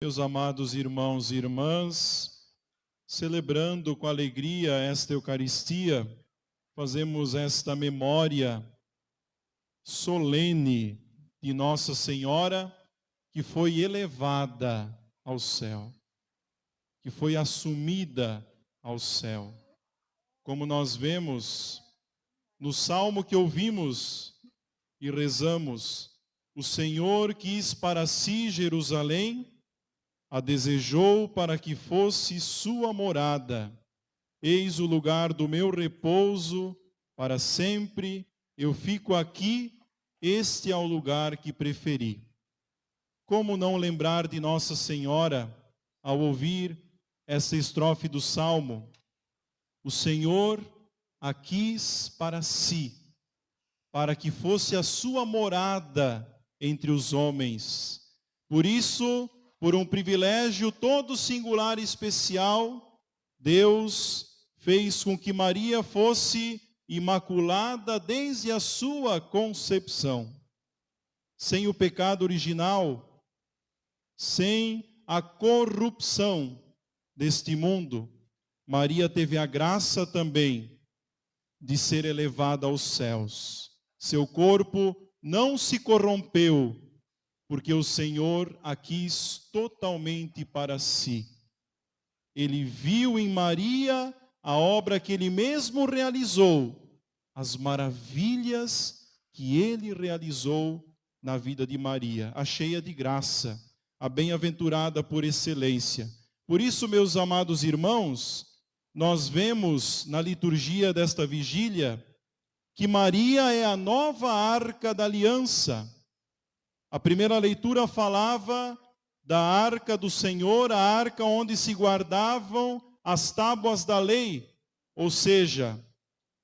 Meus amados irmãos e irmãs, celebrando com alegria esta Eucaristia, fazemos esta memória solene de Nossa Senhora, que foi elevada ao céu, que foi assumida ao céu. Como nós vemos no salmo que ouvimos e rezamos, o Senhor quis para si Jerusalém, a desejou para que fosse sua morada. Eis o lugar do meu repouso, para sempre eu fico aqui, este é o lugar que preferi. Como não lembrar de Nossa Senhora ao ouvir essa estrofe do Salmo? O Senhor a quis para si, para que fosse a sua morada entre os homens. Por isso, por um privilégio todo singular e especial, Deus fez com que Maria fosse imaculada desde a sua concepção. Sem o pecado original, sem a corrupção deste mundo, Maria teve a graça também de ser elevada aos céus. Seu corpo não se corrompeu, porque o Senhor a quis totalmente para si. Ele viu em Maria a obra que ele mesmo realizou, as maravilhas que ele realizou na vida de Maria, a cheia de graça, a bem-aventurada por excelência. Por isso, meus amados irmãos, nós vemos na liturgia desta vigília que Maria é a nova arca da aliança. A primeira leitura falava da arca do Senhor, a arca onde se guardavam as tábuas da lei, ou seja,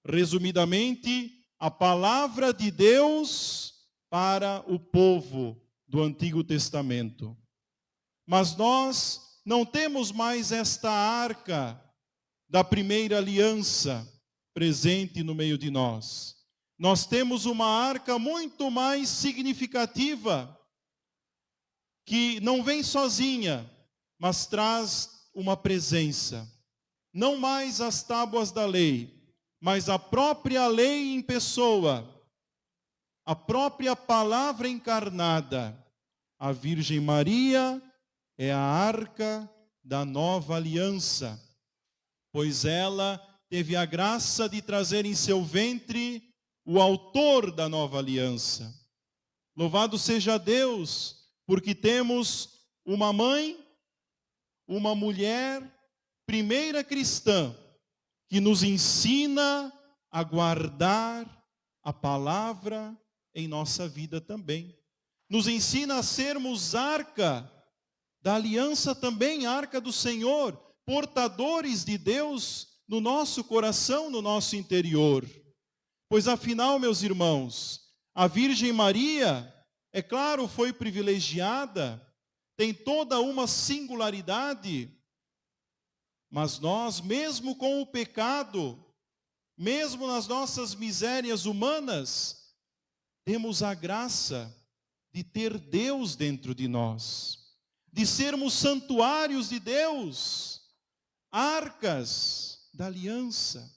resumidamente, a palavra de Deus para o povo do Antigo Testamento. Mas nós não temos mais esta arca da primeira aliança presente no meio de nós. Nós temos uma arca muito mais significativa, que não vem sozinha, mas traz uma presença. Não mais as tábuas da lei, mas a própria lei em pessoa, a própria palavra encarnada. A Virgem Maria é a arca da nova aliança, pois ela teve a graça de trazer em seu ventre o autor da nova aliança. Louvado seja Deus, porque temos uma mãe, uma mulher, primeira cristã, que nos ensina a guardar a palavra em nossa vida também. Nos ensina a sermos arca da aliança também, arca do Senhor, portadores de Deus no nosso coração, no nosso interior. Pois afinal, meus irmãos, a Virgem Maria, é claro, foi privilegiada, tem toda uma singularidade, mas nós, mesmo com o pecado, mesmo nas nossas misérias humanas, temos a graça de ter Deus dentro de nós, de sermos santuários de Deus, arcas da aliança,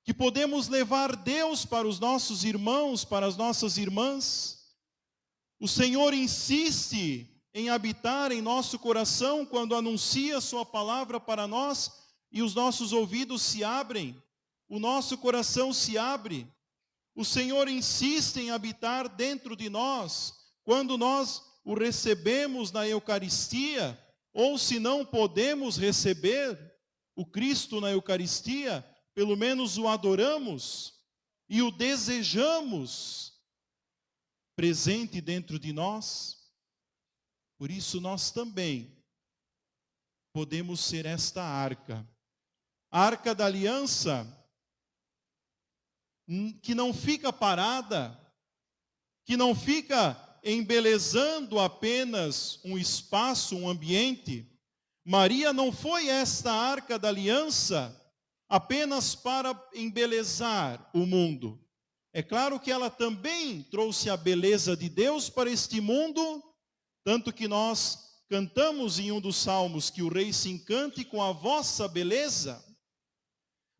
que podemos levar Deus para os nossos irmãos, para as nossas irmãs. O Senhor insiste em habitar em nosso coração quando anuncia a sua palavra para nós e os nossos ouvidos se abrem, o nosso coração se abre. O Senhor insiste em habitar dentro de nós quando nós o recebemos na Eucaristia, ou se não podemos receber o Cristo na Eucaristia, pelo menos o adoramos e o desejamos presente dentro de nós. Por isso nós também podemos ser esta arca. A arca da aliança, que não fica parada, que não fica embelezando apenas um espaço, um ambiente. Maria não foi esta arca da aliança apenas para embelezar o mundo. É claro que ela também trouxe a beleza de Deus para este mundo, tanto que nós cantamos em um dos salmos que o rei se encante com a vossa beleza.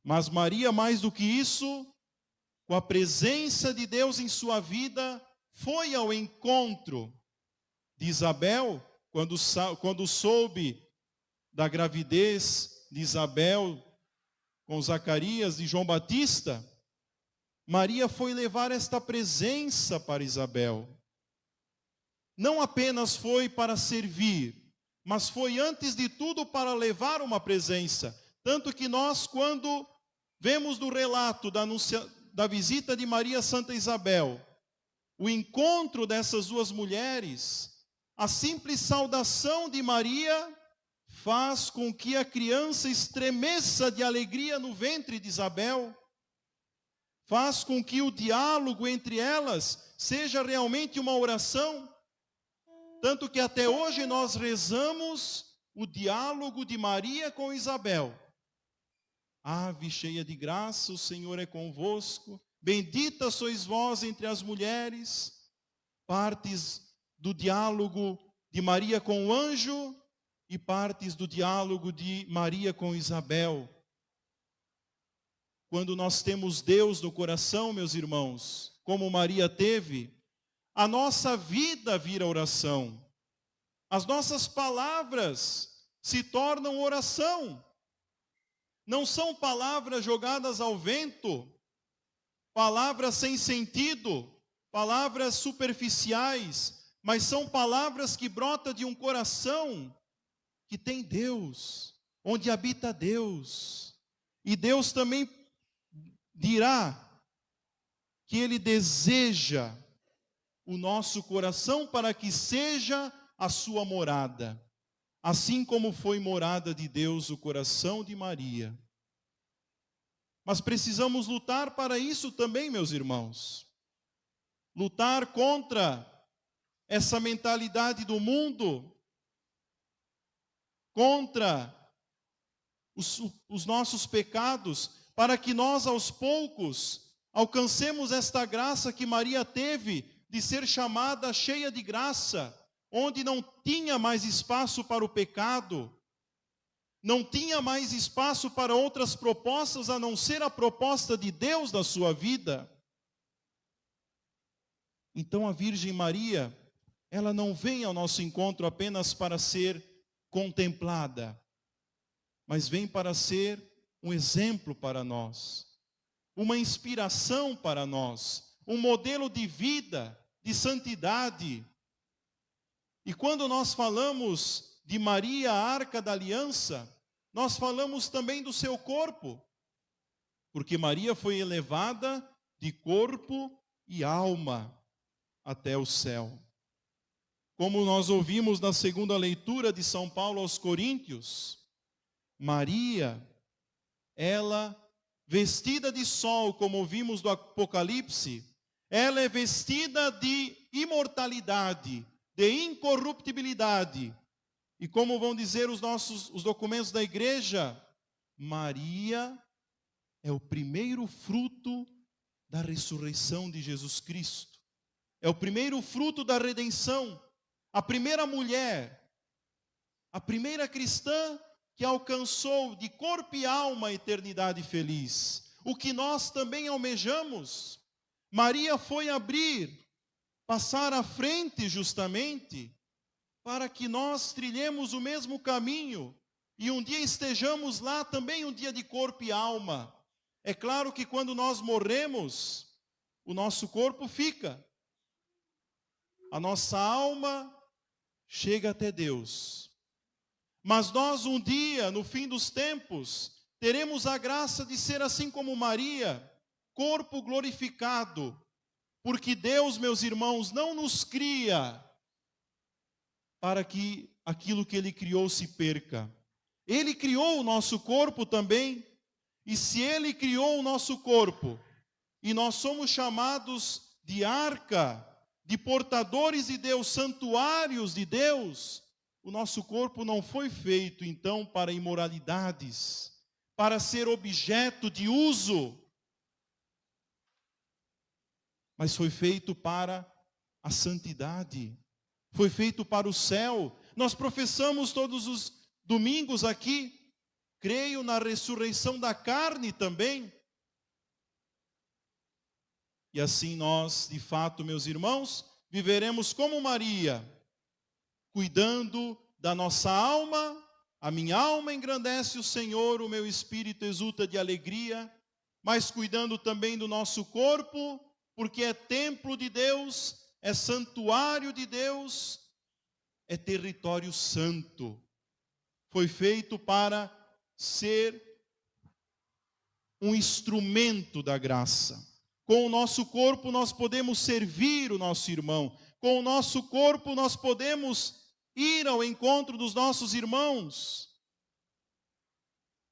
Mas Maria, mais do que isso, com a presença de Deus em sua vida, foi ao encontro de Isabel, quando soube da gravidez de Isabel com Zacarias e João Batista. Maria foi levar esta presença para Isabel. Não apenas foi para servir, mas foi antes de tudo para levar uma presença. Tanto que nós, quando vemos no relato da visita de Maria a Santa Isabel, o encontro dessas duas mulheres, a simples saudação de Maria faz com que a criança estremeça de alegria no ventre de Isabel, faz com que o diálogo entre elas seja realmente uma oração. Tanto que até hoje nós rezamos o diálogo de Maria com Isabel. Ave cheia de graça, o Senhor é convosco. Bendita sois vós entre as mulheres. Partes do diálogo de Maria com o anjo e partes do diálogo de Maria com Isabel. Quando nós temos Deus no coração, meus irmãos, como Maria teve, a nossa vida vira oração. As nossas palavras se tornam oração. Não são palavras jogadas ao vento, palavras sem sentido, palavras superficiais, mas são palavras que brotam de um coração que tem Deus, onde habita Deus. E Deus também dirá que Ele deseja o nosso coração para que seja a sua morada. Assim como foi morada de Deus o coração de Maria. Mas precisamos lutar para isso também, meus irmãos. Lutar contra essa mentalidade do mundo, contra os nossos pecados, para que nós aos poucos alcancemos esta graça que Maria teve de ser chamada cheia de graça, onde não tinha mais espaço para o pecado, não tinha mais espaço para outras propostas a não ser a proposta de Deus na sua vida. Então a Virgem Maria, ela não vem ao nosso encontro apenas para ser contemplada, mas vem para ser um exemplo para nós, uma inspiração para nós, um modelo de vida, de santidade. E quando nós falamos de Maria, a Arca da Aliança, nós falamos também do seu corpo, porque Maria foi elevada de corpo e alma até o céu. Como nós ouvimos na segunda leitura de São Paulo aos Coríntios, Maria, ela vestida de sol, como ouvimos do Apocalipse, ela é vestida de imortalidade, de incorruptibilidade. E como vão dizer os documentos da igreja, Maria é o primeiro fruto da ressurreição de Jesus Cristo. É o primeiro fruto da redenção. A primeira mulher, a primeira cristã que alcançou de corpo e alma a eternidade feliz. O que nós também almejamos. Maria foi passar à frente justamente, para que nós trilhemos o mesmo caminho e um dia estejamos lá também, um dia de corpo e alma. É claro que quando nós morremos, o nosso corpo fica. A nossa alma chega até Deus. Mas nós um dia, no fim dos tempos, teremos a graça de ser assim como Maria, corpo glorificado. Porque Deus, meus irmãos, não nos cria para que aquilo que Ele criou se perca. Ele criou o nosso corpo também. E se Ele criou o nosso corpo, e nós somos chamados de arca, de portadores de Deus, santuários de Deus, o nosso corpo não foi feito, então, para imoralidades, para ser objeto de uso, mas foi feito para a santidade, foi feito para o céu, Nós professamos todos os domingos aqui, creio na ressurreição da carne também. E assim nós, de fato, meus irmãos, viveremos como Maria, cuidando da nossa alma. A minha alma engrandece o Senhor, o meu espírito exulta de alegria, mas cuidando também do nosso corpo, porque é templo de Deus, é santuário de Deus, é território santo. Foi feito para ser um instrumento da graça. Com o nosso corpo nós podemos servir o nosso irmão. Com o nosso corpo nós podemos ir ao encontro dos nossos irmãos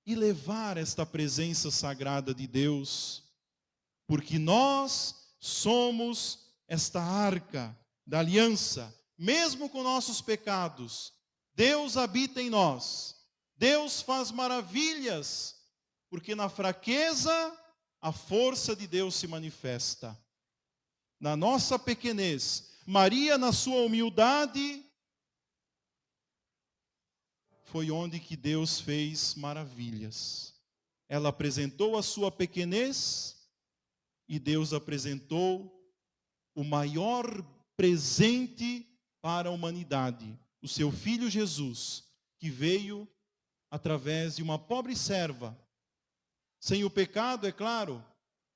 e levar esta presença sagrada de Deus, porque nós somos esta arca da aliança, mesmo com nossos pecados. Deus habita em nós, Deus faz maravilhas, porque na fraqueza a força de Deus se manifesta. Na nossa pequenez, Maria, na sua humildade, foi onde que Deus fez maravilhas. Ela apresentou a sua pequenez e Deus apresentou o maior presente para a humanidade, o seu Filho Jesus, que veio através de uma pobre serva, sem o pecado, é claro,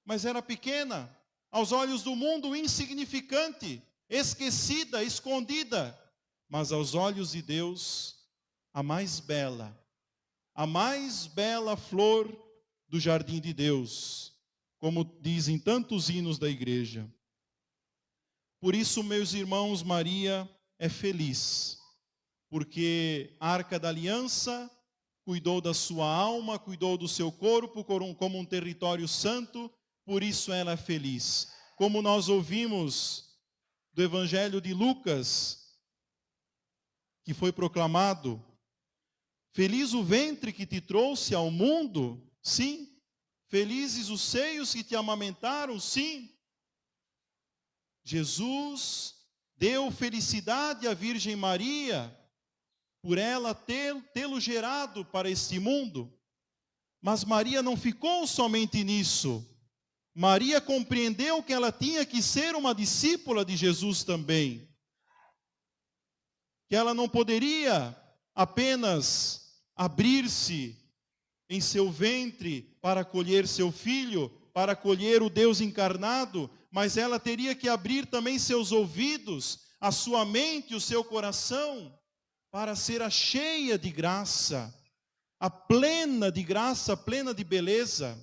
mas era pequena, aos olhos do mundo insignificante, esquecida, escondida, mas aos olhos de Deus, a mais bela flor do jardim de Deus, como dizem tantos hinos da igreja. Por isso, meus irmãos, Maria é feliz, porque a Arca da Aliança cuidou da sua alma, cuidou do seu corpo como um território santo, por isso ela é feliz. Como nós ouvimos do Evangelho de Lucas, que foi proclamado: feliz o ventre que te trouxe ao mundo, sim. Felizes os seios que te amamentaram, sim. Jesus deu felicidade à Virgem Maria, por ela tê-lo gerado para este mundo. Mas Maria não ficou somente nisso. Maria compreendeu que ela tinha que ser uma discípula de Jesus também. Que ela não poderia apenas abrir-se em seu ventre para acolher seu filho, para acolher o Deus encarnado, mas ela teria que abrir também seus ouvidos, a sua mente, o seu coração, para ser a cheia de graça, a plena de graça, plena de beleza.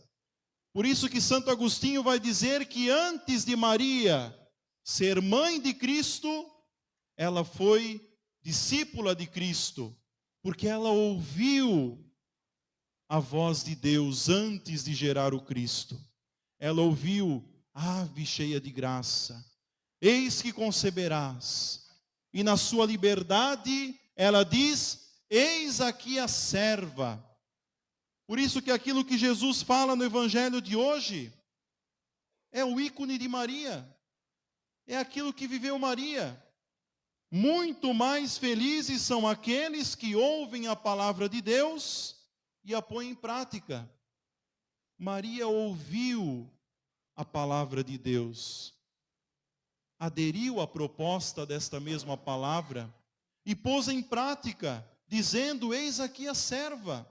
Por isso que Santo Agostinho vai dizer que antes de Maria ser mãe de Cristo, ela foi discípula de Cristo, porque ela ouviu a voz de Deus antes de gerar o Cristo. Ela ouviu: ave cheia de graça, eis que conceberás. E na sua liberdade, ela diz: eis aqui a serva. Por isso que aquilo que Jesus fala no Evangelho de hoje é o ícone de Maria. É aquilo que viveu Maria. Muito mais felizes são aqueles que ouvem a palavra de Deus e a põem em prática. Maria ouviu a palavra de Deus, aderiu à proposta desta mesma palavra e pôs em prática, dizendo: eis aqui a serva.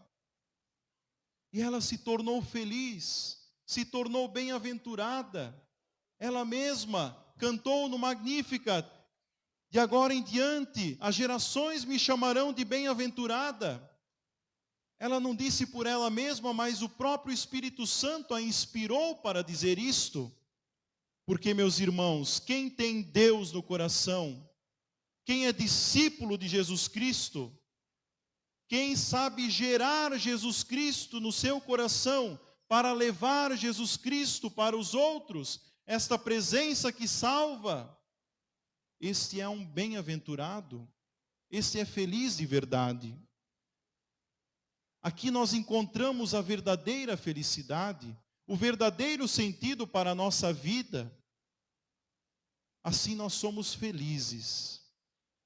E ela se tornou feliz, se tornou bem-aventurada. Ela mesma cantou no Magnificat: de agora em diante, as gerações me chamarão de bem-aventurada. Ela não disse por ela mesma, mas o próprio Espírito Santo a inspirou para dizer isto. Porque, meus irmãos, quem tem Deus no coração, quem é discípulo de Jesus Cristo, quem sabe gerar Jesus Cristo no seu coração para levar Jesus Cristo para os outros, esta presença que salva, este é um bem-aventurado, este é feliz de verdade. Aqui nós encontramos a verdadeira felicidade, o verdadeiro sentido para a nossa vida. Assim nós somos felizes,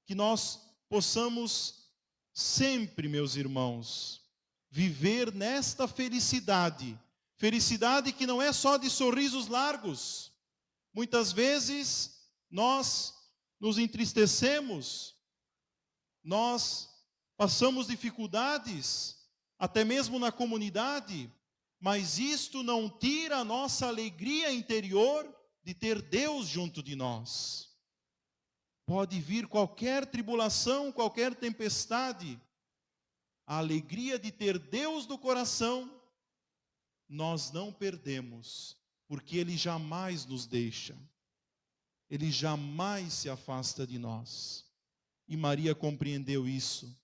que nós possamos sempre, meus irmãos, viver nesta felicidade. Felicidade que não é só de sorrisos largos. Muitas vezes nós nos entristecemos, nós passamos dificuldades, até mesmo na comunidade, mas isto não tira a nossa alegria interior de ter Deus junto de nós. Pode vir qualquer tribulação, qualquer tempestade, a alegria de ter Deus no coração, nós não perdemos, porque Ele jamais nos deixa, Ele jamais se afasta de nós. E Maria compreendeu isso,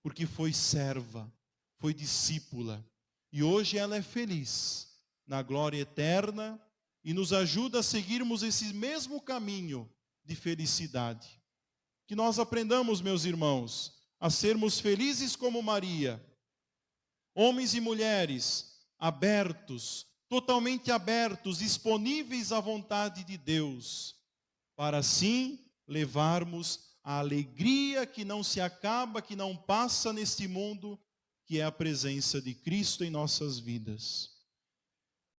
porque foi serva, foi discípula, e hoje ela é feliz na glória eterna e nos ajuda a seguirmos esse mesmo caminho de felicidade. Que nós aprendamos, meus irmãos, a sermos felizes como Maria, homens e mulheres abertos, totalmente abertos, disponíveis à vontade de Deus, para assim levarmos a alegria que não se acaba, que não passa neste mundo, que é a presença de Cristo em nossas vidas.